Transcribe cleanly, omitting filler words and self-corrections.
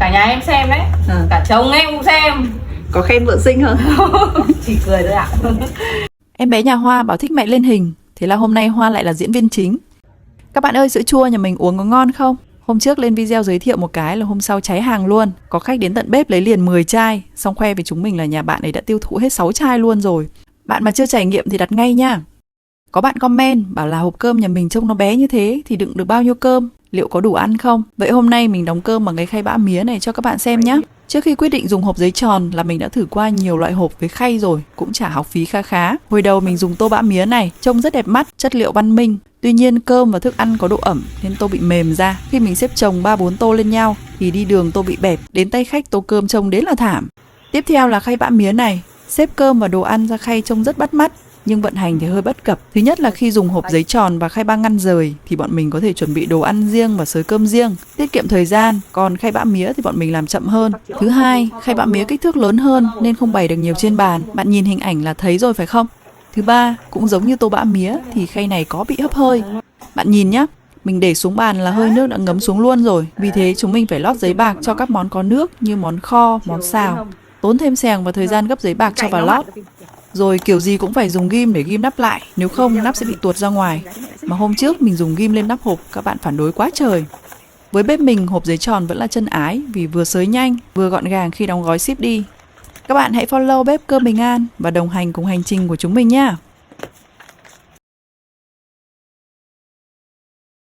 Cả nhà em xem đấy, cả chồng em cũng xem. Có khen vợ xinh không? Chỉ cười thôi ạ. Em bé nhà Hoa bảo thích mẹ lên hình, thế là hôm nay Hoa lại là diễn viên chính. Các bạn ơi, sữa chua nhà mình uống có ngon không? Hôm trước lên video giới thiệu một cái là hôm sau cháy hàng luôn. Có khách đến tận bếp lấy liền 10 chai, xong khoe với chúng mình là nhà bạn ấy đã tiêu thụ hết 6 chai luôn rồi. Bạn mà chưa trải nghiệm thì đặt ngay nha. Có bạn comment bảo là hộp cơm nhà mình trông nó bé như thế thì đựng được bao nhiêu cơm? Liệu có đủ ăn không? Vậy hôm nay mình đóng cơm bằng cái khay bã mía này cho các bạn xem nhé. Trước khi quyết định dùng hộp giấy tròn là mình đã thử qua nhiều loại hộp với khay rồi, cũng trả học phí khá khá. Hồi đầu mình dùng tô bã mía này, trông rất đẹp mắt, chất liệu văn minh. Tuy nhiên cơm và thức ăn có độ ẩm nên tô bị mềm ra. Khi mình xếp chồng 3-4 tô lên nhau thì đi đường tô bị bẹp, đến tay khách tô cơm trông đến là thảm. Tiếp theo là khay bã mía này, xếp cơm và đồ ăn ra khay trông rất bắt mắt. Nhưng vận hành thì hơi bất cập. Thứ nhất là khi dùng hộp giấy tròn và khay ba ngăn rời thì bọn mình có thể chuẩn bị đồ ăn riêng và xới cơm riêng, tiết kiệm thời gian, còn khay bã mía thì bọn mình làm chậm hơn. Thứ hai, khay bã mía kích thước lớn hơn nên không bày được nhiều trên bàn, bạn nhìn hình ảnh là thấy rồi phải không? Thứ ba, cũng giống như tô bã mía thì khay này có bị hấp hơi. Bạn nhìn nhá, mình để xuống bàn là hơi nước đã ngấm xuống luôn rồi. Vì thế chúng mình phải lót giấy bạc cho các món có nước như món kho, món xào. Tốn thêm xèng và thời gian gấp giấy bạc cho vào lót. Rồi kiểu gì cũng phải dùng ghim để ghim nắp lại, nếu không nắp sẽ bị tuột ra ngoài. Mà hôm trước mình dùng ghim lên nắp hộp, các bạn phản đối quá trời. Với bếp mình, hộp giấy tròn vẫn là chân ái vì vừa xới nhanh, vừa gọn gàng khi đóng gói ship đi. Các bạn hãy follow bếp Cơm Bình An và đồng hành cùng hành trình của chúng mình nhé.